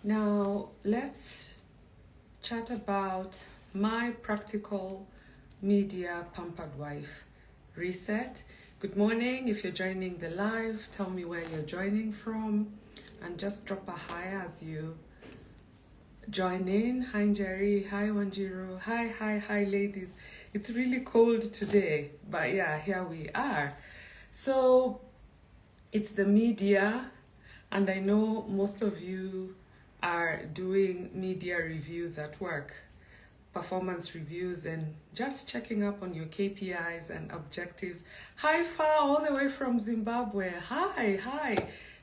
Now, let's chat about my practical media pampered wife reset. Good morning. If you're joining the live, tell me where you're joining from and just drop a hi as you join in. Hi, Jerry. Hi, Wanjiro. Hi, ladies. It's really cold today, but yeah, here we are. So, it's the media, and I know most of you are doing media reviews at work, performance reviews, and just checking up on your KPIs and objectives. Hi, Fa, all the way from Zimbabwe. Hi.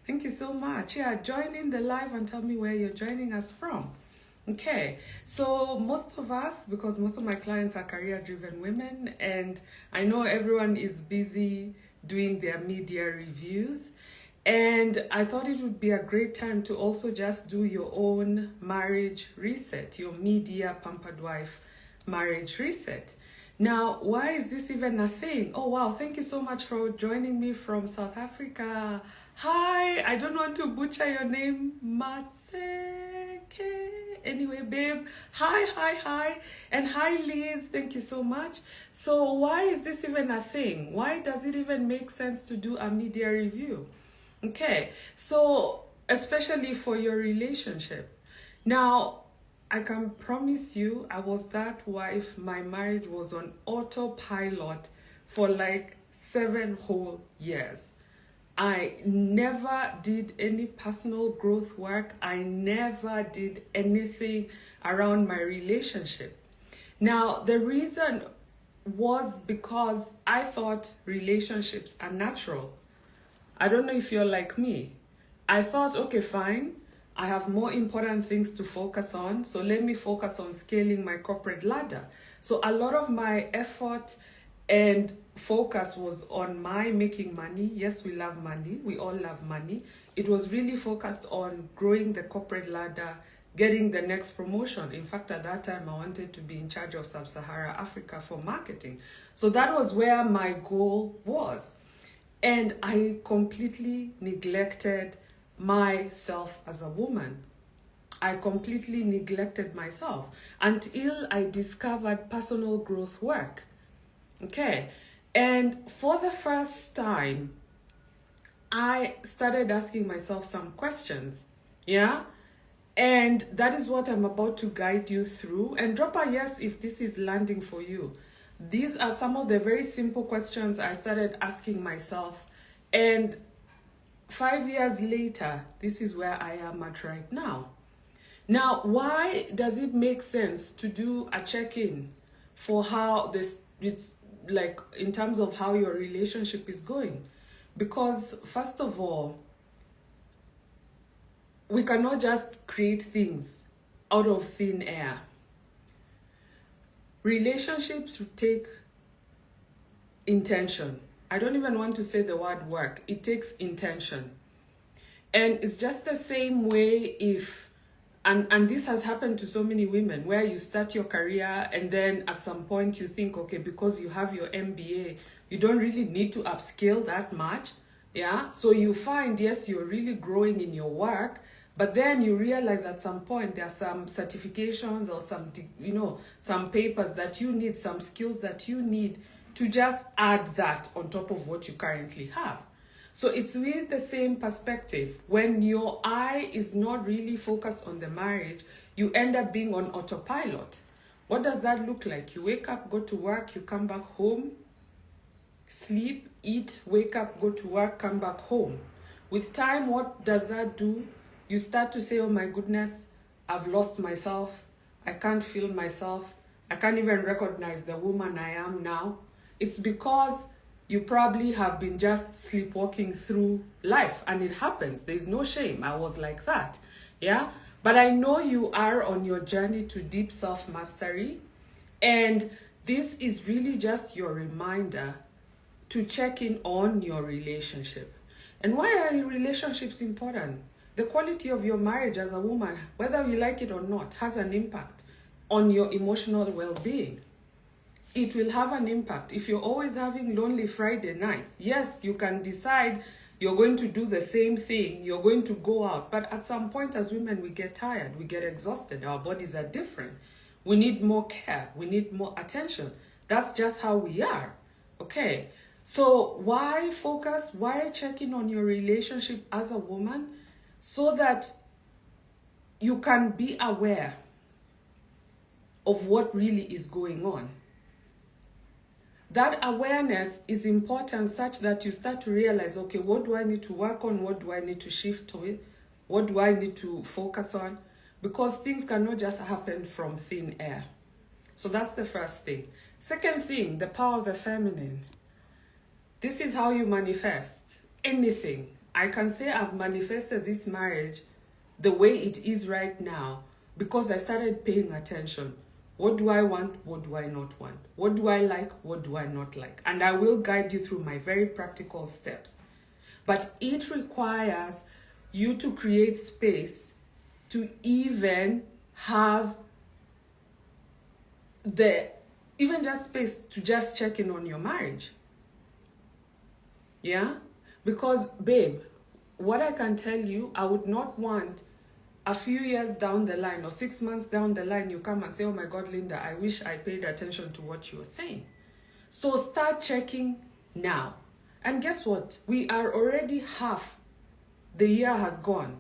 Thank you so much. Yeah, join in the live and tell me where you're joining us from. Okay, so most of us, because most of my clients are career-driven women, and I know everyone is busy doing their media reviews, and I thought it would be a great time to also just do your own marriage reset, your media pampered wife marriage reset. Now, why is this even a thing? Oh, wow, thank you so much for joining me from South Africa. Hi, I don't want to butcher your name, Matseke. Anyway, babe, hi. And hi, Liz, thank you so much. So why is this even a thing? Why does it even make sense to do a media review? Okay, so especially for your relationship. Now, I can promise you, I was that wife, my marriage was on autopilot for like 7 whole years. I never did any personal growth work. I never did anything around my relationship. Now, the reason was because I thought relationships are natural. I don't know if you're like me. I thought, okay, fine. I have more important things to focus on. So let me focus on scaling my corporate ladder. So a lot of my effort and focus was on my making money. Yes, we love money. We all love money. It was really focused on growing the corporate ladder, getting the next promotion. In fact, at that time, I wanted to be in charge of Sub-Saharan Africa for marketing. So that was where my goal was. And I completely neglected myself as a woman. I completely neglected myself until I discovered personal growth work. Okay, and for the first time, I started asking myself some questions, yeah? And that is what I'm about to guide you through. And drop a yes if this is landing for you. These are some of the very simple questions I started asking myself. And 5 years later, this is where I am at right now. Now, why does it make sense to do a check-in for how it's like in terms of how your relationship is going? Because first of all, we cannot just create things out of thin air. Relationships take intention. I don't even want to say the word work. It takes intention. And it's just the same way if, and this has happened to so many women, where you start your career and then at some point you think, okay, because you have your MBA, you don't really need to upskill that much. Yeah. So you find, yes, you're really growing in your work, but then you realize at some point there are some certifications or some papers that you need, some skills that you need to just add that on top of what you currently have. So it's with the same perspective. When your eye is not really focused on the marriage, you end up being on autopilot. What does that look like? You wake up, go to work, you come back home, sleep, eat, wake up, go to work, come back home. With time, what does that do? You start to say, oh my goodness, I've lost myself. I can't feel myself. I can't even recognize the woman I am now. It's because you probably have been just sleepwalking through life, and it happens. There's no shame. I was like that. Yeah. But I know you are on your journey to deep self-mastery. And this is really just your reminder to check in on your relationship. And why are your relationships important? The quality of your marriage as a woman, whether you like it or not, has an impact on your emotional well-being. It will have an impact. If you're always having lonely Friday nights, yes, you can decide You're going to do the same thing. You're going to go out. But at some point as women, we get tired. We get exhausted. Our bodies are different. We need more care. We need more attention. That's just how we are. Okay. So why focus? Why check in on your relationship as a woman? So that you can be aware of what really is going on. That awareness is important such that you start to realize, okay, what do I need to work on? What do I need to shift to it? What do I need to focus on? Because things cannot just happen from thin air. So that's the first thing. Second thing, the power of the feminine. This is how you manifest anything. I can say I've manifested this marriage the way it is right now because I started paying attention. What do I want? What do I not want? What do I like? What do I not like? And I will guide you through my very practical steps. But it requires you to create space to even have just space to just check in on your marriage. Yeah? Because, babe, what I can tell you, I would not want a few years down the line or 6 months down the line, you come and say, oh my God, Linda, I wish I paid attention to what you were saying. So start checking now. And guess what? We are already half the year has gone.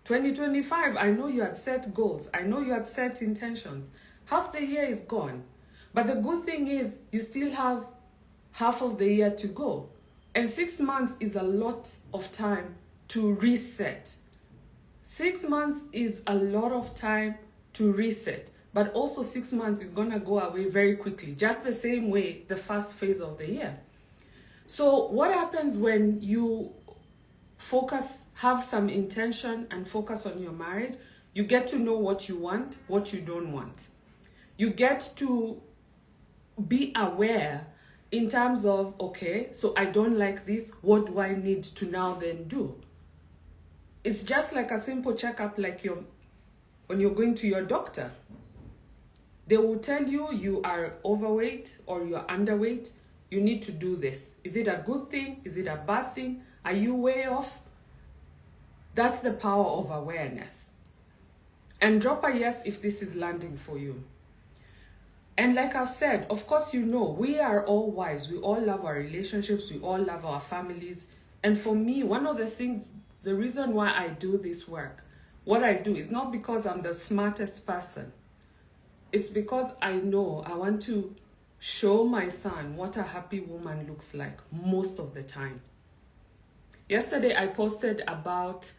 2025, I know you had set goals. I know you had set intentions. Half the year is gone. But the good thing is you still have half of the year to go. And 6 months is a lot of time to reset. 6 months is a lot of time to reset, but also 6 months is going to go away very quickly, just the same way the first phase of the year. So what happens when you have some intention and focus on your marriage? You get to know what you want, what you don't want. You get to be aware in terms of, okay, so I don't like this, what do I need to now then do? It's just like a simple checkup, like when you're going to your doctor. They will tell you you are overweight or you're underweight. You need to do this. Is it a good thing? Is it a bad thing? Are you way off? That's the power of awareness. And drop a yes if this is landing for you. And like I've said, of course, we are all wise. We all love our relationships. We all love our families. And for me, one of the things, the reason why I do this work, what I do is not because I'm the smartest person. It's because I know I want to show my son what a happy woman looks like most of the time. Yesterday, I posted about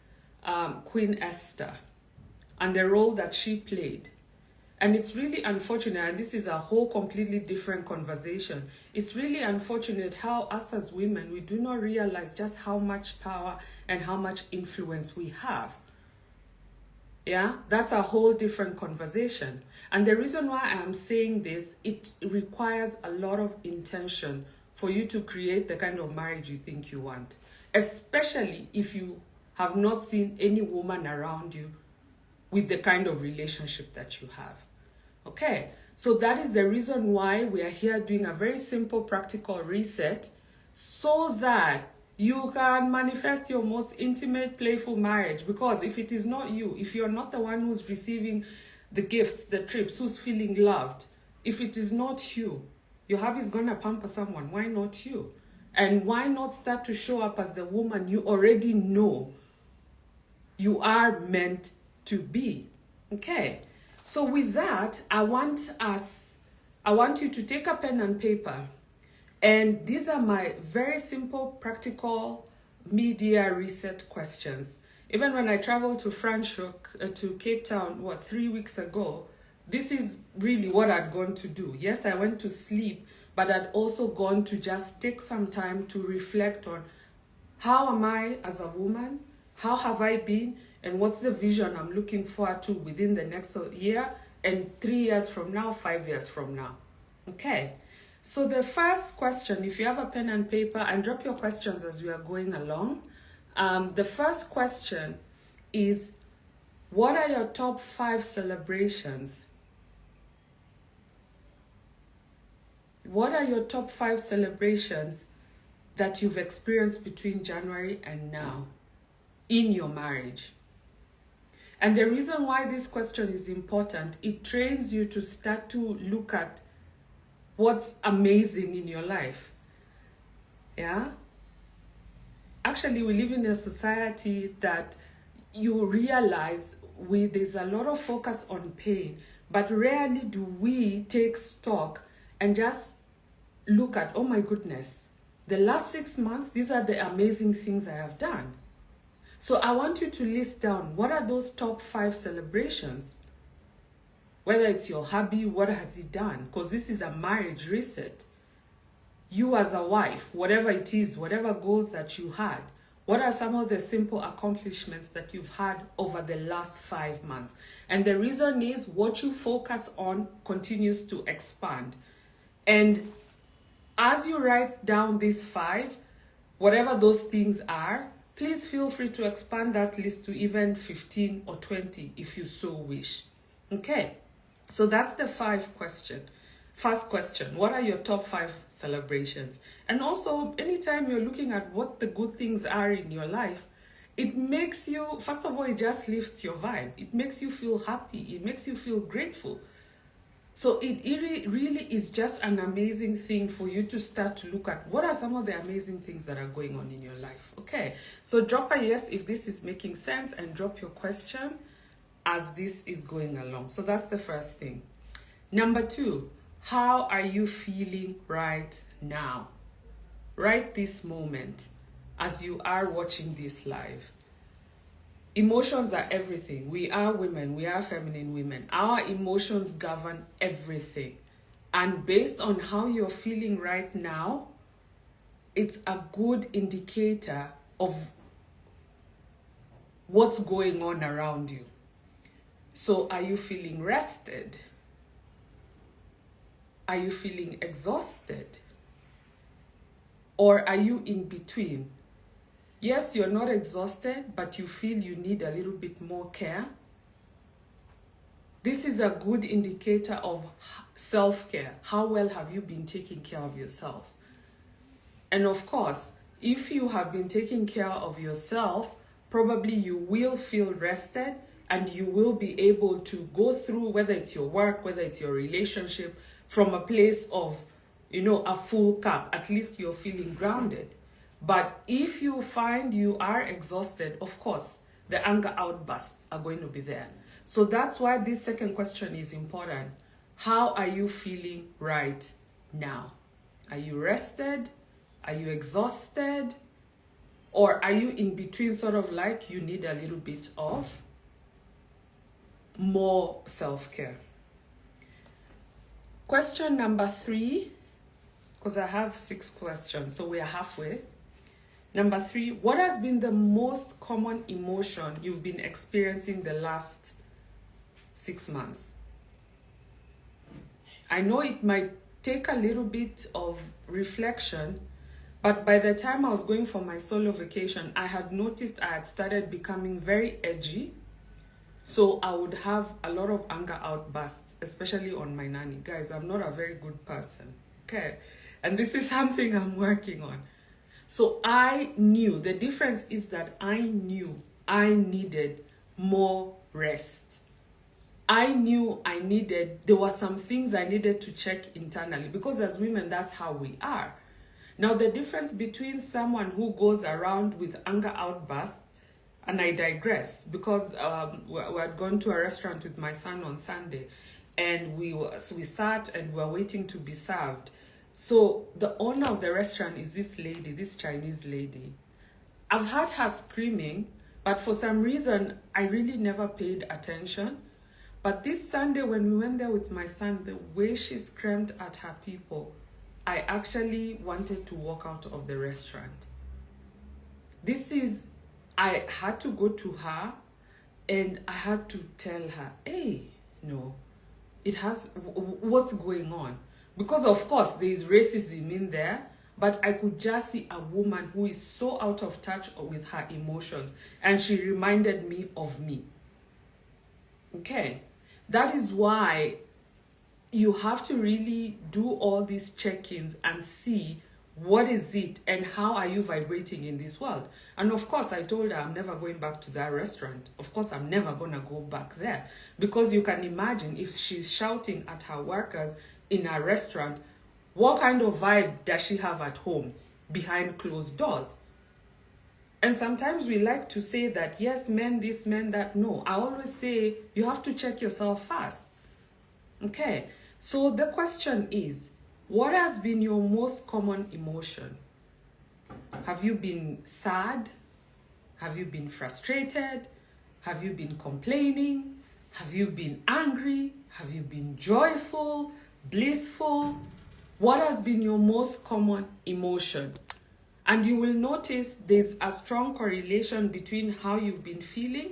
Queen Esther and the role that she played. And it's really unfortunate, and this is a whole completely different conversation. It's really unfortunate how us as women, we do not realize just how much power and how much influence we have. Yeah, that's a whole different conversation. And the reason why I'm saying this, it requires a lot of intention for you to create the kind of marriage you think you want. Especially if you have not seen any woman around you with the kind of relationship that you have. Okay, so that is the reason why we are here doing a very simple practical reset so that you can manifest your most intimate, playful marriage. Because if it is not you, if you're not the one who's receiving the gifts, the trips, who's feeling loved, if it is not you, your hubby's going to pamper someone. Why not you? And why not start to show up as the woman you already know you are meant to be? Okay. So with that, I want you to take a pen and paper. And these are my very simple, practical media reset questions. Even when I traveled to Franschhoek, to Cape Town, 3 weeks ago, this is really what I'd gone to do. Yes, I went to sleep, but I'd also gone to just take some time to reflect on how am I as a woman? How have I been? And what's the vision I'm looking forward to within the next year and 3 years from now, 5 years from now? Okay. So the first question, if you have a pen and paper, and drop your questions as we are going along. The first question is, what are your top 5 celebrations? What are your top 5 celebrations that you've experienced between January and now in your marriage? And the reason why this question is important, it trains you to start to look at what's amazing in your life. Yeah? Actually, we live in a society that you realize there's a lot of focus on pain, but rarely do we take stock and just look at, oh my goodness, the last 6 months, these are the amazing things I have done. So I want you to list down, what are those top 5 celebrations? Whether it's your hubby, what has he done? Because this is a marriage reset. You as a wife, whatever it is, whatever goals that you had, what are some of the simple accomplishments that you've had over the last 5 months? And the reason is what you focus on continues to expand. And as you write down these 5, whatever those things are, please feel free to expand that list to even 15 or 20 if you so wish. Okay, so that's the first question. What are your top 5 celebrations? And also, anytime you're looking at what the good things are in your life, it makes you, first of all, it just lifts your vibe. It makes you feel happy. It makes you feel grateful. So it really is just an amazing thing for you to start to look at what are some of the amazing things that are going on in your life. Okay, so drop a yes if this is making sense and drop your question as this is going along. So that's the first thing. Number 2, how are you feeling right now? Right this moment as you are watching this live. Emotions are everything. We are women. We are feminine women. Our emotions govern everything. And based on how you're feeling right now, it's a good indicator of what's going on around you. So are you feeling rested? Are you feeling exhausted? Or are you in between? Yes, you're not exhausted, but you feel you need a little bit more care. This is a good indicator of self-care. How well have you been taking care of yourself? And of course, if you have been taking care of yourself, probably you will feel rested and you will be able to go through, whether it's your work, whether it's your relationship, from a place of, a full cup. At least you're feeling grounded. But if you find you are exhausted, of course, the anger outbursts are going to be there. So that's why this second question is important. How are you feeling right now? Are you rested? Are you exhausted? Or are you in between, sort of like you need a little bit of more self-care? Question number 3, because I have 6 questions, so we are halfway. Number 3, what has been the most common emotion you've been experiencing the last 6 months? I know it might take a little bit of reflection, but by the time I was going for my solo vacation, I had noticed I had started becoming very edgy. So I would have a lot of anger outbursts, especially on my nanny. Guys, I'm not a very good person, okay? And this is something I'm working on. So I knew, the difference is that I knew I needed more rest. I knew there were some things I needed to check internally, because as women, that's how we are. Now, the difference between someone who goes around with anger outbursts, and I digress, because we had gone to a restaurant with my son on Sunday, and we sat and we were waiting to be served. So the owner of the restaurant is this lady, this Chinese lady. I've heard her screaming, but for some reason, I really never paid attention. But this Sunday, when we went there with my son, the way she screamed at her people, I actually wanted to walk out of the restaurant. I had to go to her and I had to tell her, hey, no, what's going on? Because of course there is racism in there, but I could just see a woman who is so out of touch with her emotions, and she reminded me of me. Okay, that is why you have to really do all these check-ins and see What is it and how are you vibrating in this world? And of course, I told her I'm never going back to that restaurant. Of course, I'm never going to go back there. Because you can imagine if she's shouting at her workers in a restaurant, what kind of vibe does she have at home behind closed doors? And sometimes we like to say that, yes, men this, men that. No, I always say you have to check yourself first. Okay, so the question is, what has been your most common emotion? Have you been sad? Have you been frustrated? Have you been complaining? Have you been angry? Have you been joyful, blissful? What has been your most common emotion? And you will notice there's a strong correlation between how you've been feeling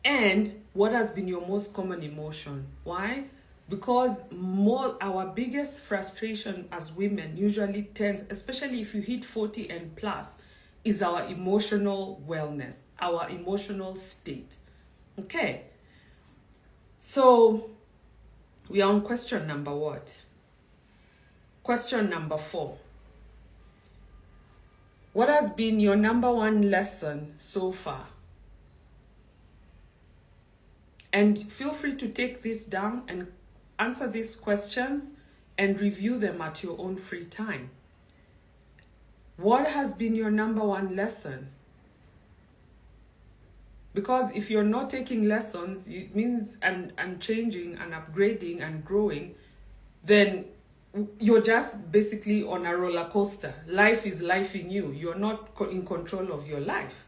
and what has been your most common emotion. Why? Because our biggest frustration as women usually tends, especially if you hit 40 and plus, is our emotional wellness, our emotional state. Okay. So we are on question number what? Question number 4. What has been your number one lesson so far? And feel free to take this down and answer these questions and review them at your own free time. What has been your number one lesson? Because if you're not taking lessons, it means and changing and upgrading and growing, then you're just basically on a roller coaster. Life is life in you. You're not in control of your life.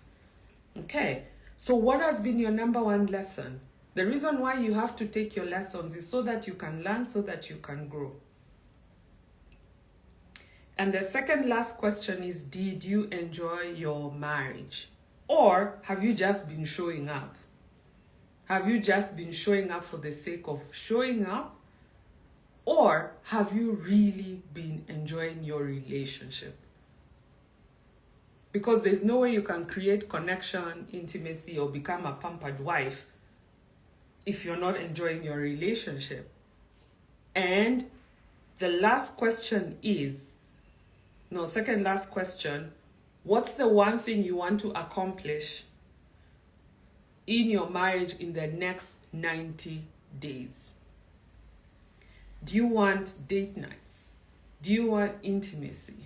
Okay. So what has been your number one lesson? The reason why you have to take your lessons is so that you can learn, so that you can grow. And the second last question is, did you enjoy your marriage? Or have you just been showing up? Have you just been showing up for the sake of showing up? Or have you really been enjoying your relationship? Because there's no way you can create connection, intimacy, or become a pampered wife if you're not enjoying your relationship. And the last question is, second last question, what's the one thing you want to accomplish in your marriage in the next 90 days? Do you want date nights? Do you want intimacy?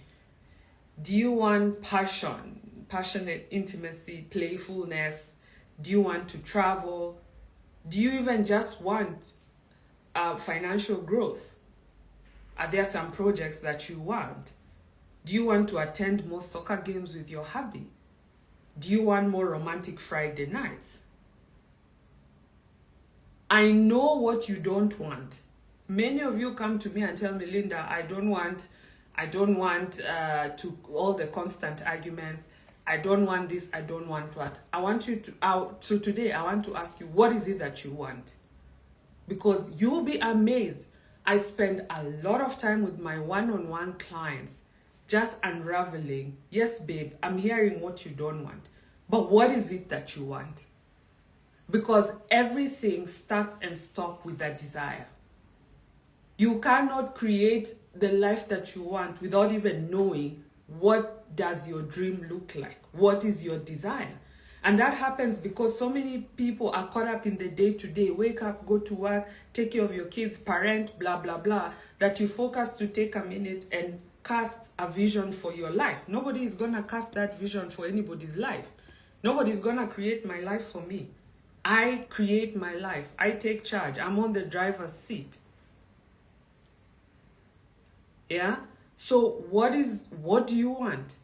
Do you want passionate intimacy, playfulness? Do you want to travel? Do you even just want financial growth? Are there some projects that you want? Do you want to attend more soccer games with your hubby? Do you want more romantic Friday nights? I know what you don't want. Many of you come to me and tell me, Linda, I don't want to all the constant arguments. I don't want this, I don't want that. I want you to, so today I want to ask you, what is it that you want? Because you'll be amazed. I spend a lot of time with my one-on-one clients just unraveling. Yes, babe, I'm hearing what you don't want. But what is it that you want? Because everything starts and stops with that desire. You cannot create the life that you want without even knowing what does your dream look like. What is your desire? And that happens because so many people are caught up in the day-to-day. Wake up, go to work, take care of your kids, parent, blah, blah, blah, that you focus to take a minute and cast a vision for your life. Nobody is going to cast that vision for anybody's life. Nobody is going to create my life for me. I create my life. I take charge. I'm on the driver's seat. Yeah? So what do you want?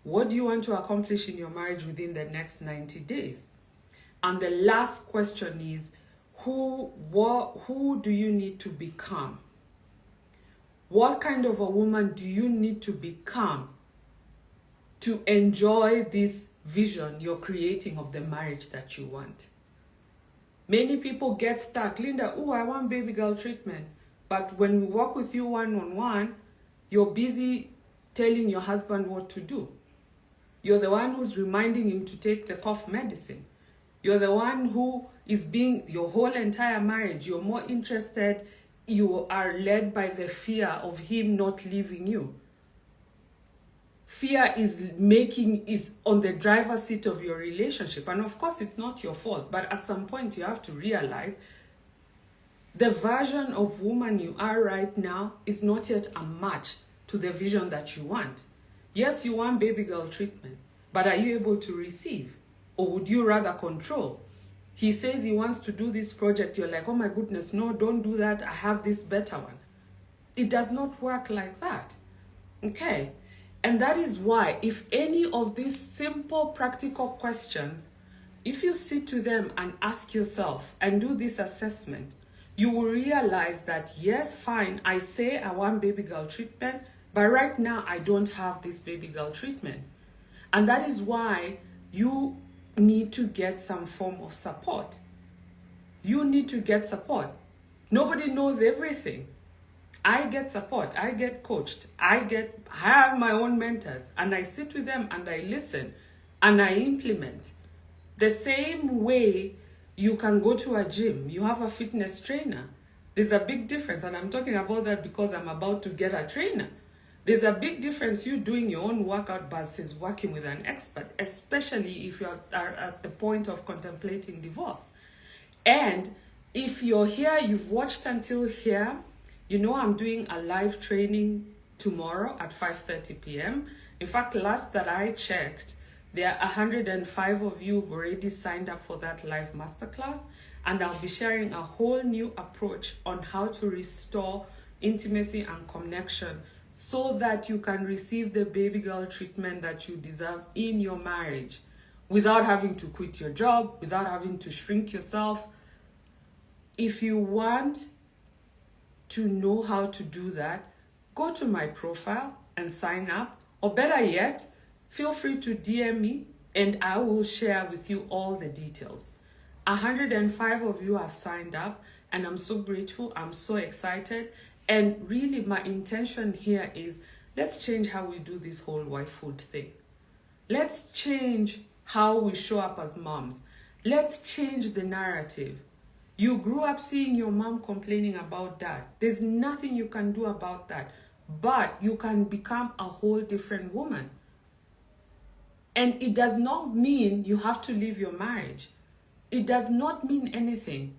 What do you want to accomplish in your marriage within the next 90 days? And the last question is, who do you need to become? What kind of a woman do you need to become to enjoy this vision you're creating of the marriage that you want? Many people get stuck. Linda, I want baby girl treatment. But when we work with you one-on-one, you're busy telling your husband what to do. You're the one who's reminding him to take the cough medicine. You're the one who is being, your whole entire marriage, you're more interested you are led by the fear of him not leaving you. Fear is on the driver's seat of your relationship. And of course, it's not your fault. But at some point, you have to realize the version of woman you are right now is not yet a match to the vision that you want. Yes, you want baby girl treatment, but are you able to receive? Or would you rather control? He says he wants to do this project. You're like, oh my goodness, no, don't do that. I have this better one. It does not work like that. Okay? And that is why, if any of these simple, practical questions, if you sit to them and ask yourself and do this assessment, you will realize that, yes, fine, I say I want baby girl treatment, but right now I don't have this baby girl treatment. And that is why you need to get some form of support. You need to get support. Nobody knows everything. I get support. I get coached. I have my own mentors, and I sit with them and I listen and I implement. The same way you can go to a gym, you have a fitness trainer. There's a big difference, and I'm talking about that because I'm about to get a trainer. There's a big difference you doing your own workout versus working with an expert, especially if you are at the point of contemplating divorce. And if you're here, you've watched until here, you know I'm doing a live training tomorrow at 5:30 p.m. In fact, last that I checked, there are 105 of you who've already signed up for that live masterclass, and I'll be sharing a whole new approach on how to restore intimacy and connection so that you can receive the baby girl treatment that you deserve in your marriage without having to quit your job, without having to shrink yourself. If you want to know how to do that, go to my profile and sign up, or better yet, feel free to DM me and I will share with you all the details. 105 of you have signed up and I'm so grateful. I'm so excited. And really my intention here is, let's change how we do this whole wifehood thing. Let's change how we show up as moms. Let's change the narrative. You grew up seeing your mom complaining about dad. There's nothing you can do about that. But you can become a whole different woman. And it does not mean you have to leave your marriage. It does not mean anything.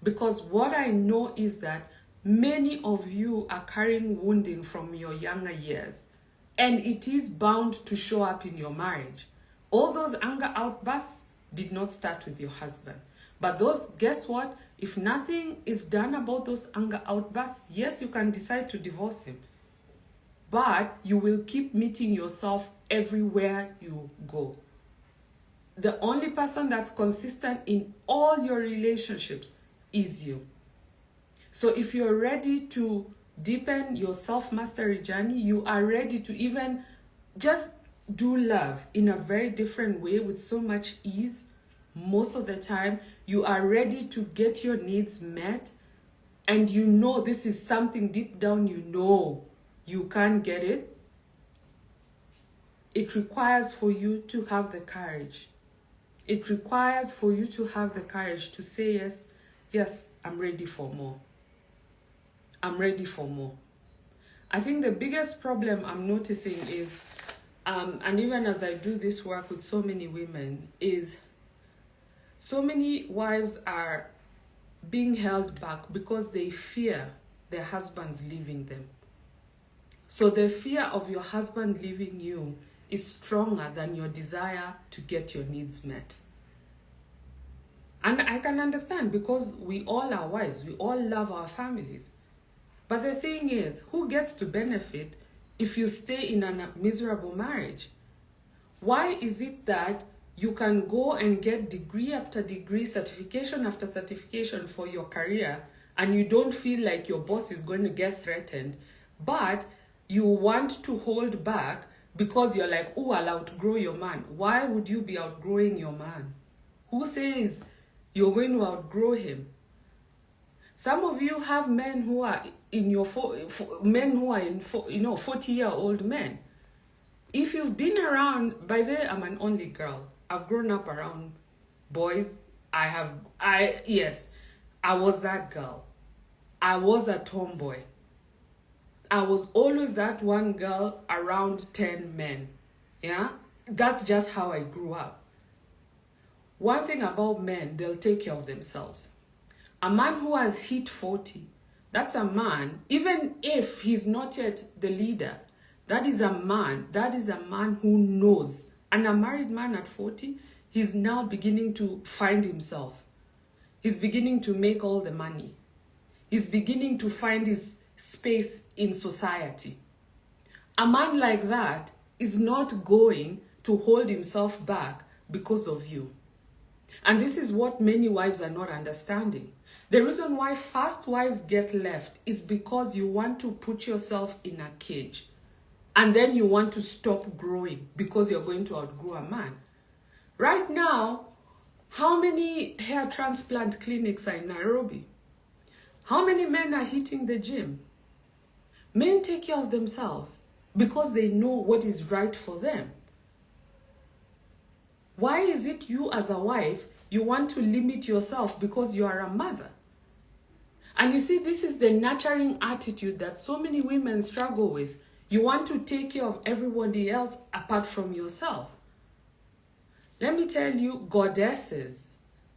Because what I know is that many of you are carrying wounding from your younger years. And it is bound to show up in your marriage. All those anger outbursts did not start with your husband. But those, guess what? If nothing is done about those anger outbursts, yes, you can decide to divorce him. But you will keep meeting yourself everywhere you go. The only person that's consistent in all your relationships is you. So if you're ready to deepen your self-mastery journey, you are ready to even just do love in a very different way with so much ease. Most of the time, you are ready to get your needs met, and you know this is something deep down you know you can't get it. It requires for you to have the courage. It requires for you to have the courage to say yes, I'm ready for more. I'm ready for more. I think the biggest problem I'm noticing is, and even as I do this work with so many women, is so many wives are being held back because they fear their husbands leaving them. So the fear of your husband leaving you is stronger than your desire to get your needs met. And I can understand, because we all are wives, we all love our families. But the thing is, who gets to benefit if you stay in a miserable marriage? Why is it that you can go and get degree after degree, certification after certification for your career, and you don't feel like your boss is going to get threatened, but you want to hold back because you're like, oh, I'll outgrow your man? Why would you be outgrowing your man? Who says you're going to outgrow him? Some of you have men who are in your 40-year-old men. If you've been around, by the way, I'm an only girl. I've grown up around boys. I was that girl. I was a tomboy. I was always that one girl around 10 men. Yeah? That's just how I grew up. One thing about men, they'll take care of themselves. A man who has hit 40, that's a man, even if he's not yet the leader, that is a man who knows. And a married man at 40, he's now beginning to find himself. He's beginning to make all the money. He's beginning to find his space in society. A man like that is not going to hold himself back because of you. And this is what many wives are not understanding. The reason why fast wives get left is because you want to put yourself in a cage. And then you want to stop growing because you're going to outgrow a man. Right now, how many hair transplant clinics are in Nairobi? How many men are hitting the gym? Men take care of themselves because they know what is right for them. Why is it you as a wife, you want to limit yourself because you are a mother? And you see, this is the nurturing attitude that so many women struggle with. You want to take care of everybody else apart from yourself. Let me tell you, goddesses,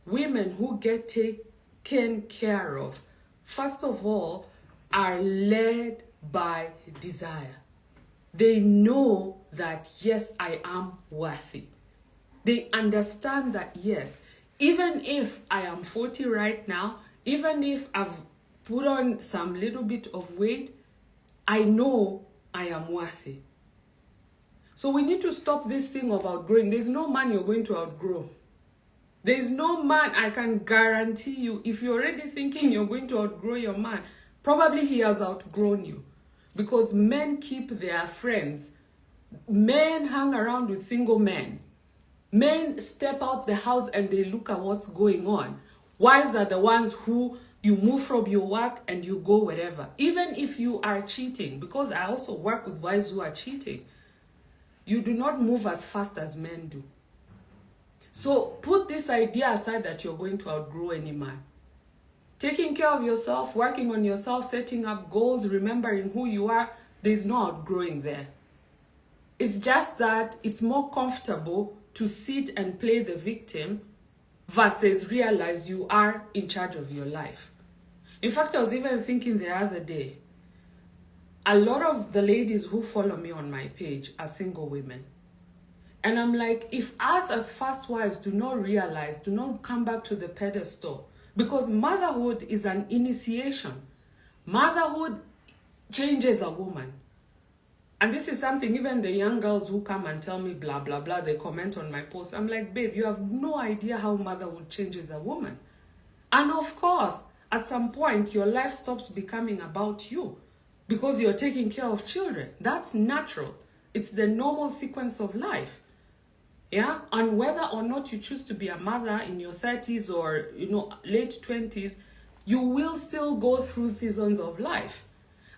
women who get taken care of, first of all, are led by desire. They know that, yes, I am worthy. They understand that, yes, even if I am 40 right now, even if I've put on some little bit of weight, I know I am worthy. So we need to stop this thing of outgrowing. There's no man you're going to outgrow. There's no man, I can guarantee you, if you're already thinking you're going to outgrow your man, probably he has outgrown you. Because men keep their friends. Men hang around with single men. Men step out the house and they look at what's going on. Wives are the ones who you move from your work and you go wherever. Even if you are cheating, because I also work with wives who are cheating, you do not move as fast as men do. So put this idea aside that you're going to outgrow any man. Taking care of yourself, working on yourself, setting up goals, remembering who you are, there's no outgrowing there. It's just that it's more comfortable to sit and play the victim versus realize you are in charge of your life. In fact, I was even thinking the other day, a lot of the ladies who follow me on my page are single women. And I'm like, if us as first wives do not realize, do not come back to the pedestal, because motherhood is an initiation. Motherhood changes a woman. And this is something even the young girls who come and tell me blah, blah, blah, they comment on my posts. I'm like, babe, you have no idea how motherhood changes a woman. And of course, at some point, your life stops becoming about you because you're taking care of children. That's natural. It's the normal sequence of life. Yeah, and whether or not you choose to be a mother in your 30s or, late 20s, you will still go through seasons of life.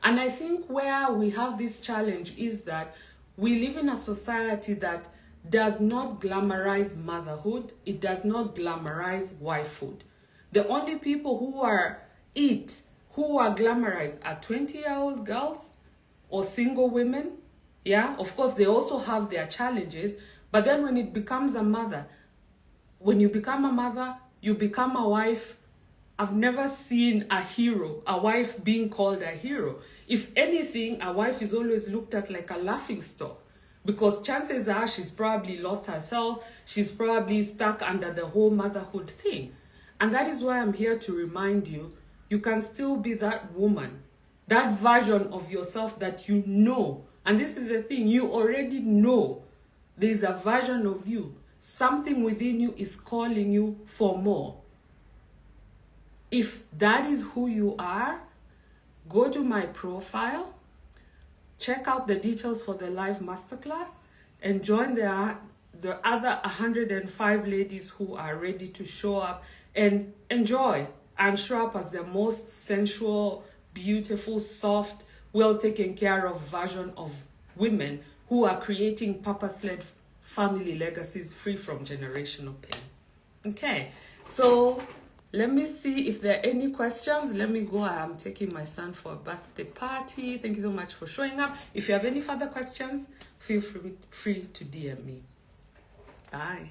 And I think where we have this challenge is that we live in a society that does not glamorize motherhood. It does not glamorize wifehood. The only people who are glamorized are 20-year-old girls or single women. Yeah, of course, they also have their challenges. But then when it becomes a mother, when you become a mother, you become a wife. I've never seen a hero, a wife being called a hero. If anything, a wife is always looked at like a laughing stock because chances are she's probably lost herself. She's probably stuck under the whole motherhood thing. And that is why I'm here to remind you, you can still be that woman, that version of yourself that you know. And this is the thing, you already know. There's a version of you. Something within you is calling you for more. If that is who you are, go to my profile, check out the details for the live masterclass, and join the other 105 ladies who are ready to show up and enjoy and show up as the most sensual, beautiful, soft, well taken care of version of women who are creating purpose-led family legacies free from generational pain. Okay, so Let me see if there are any questions. Let me go. I'm taking my son for a birthday party. Thank you so much for showing up. If you have any further questions, feel free to DM me. Bye.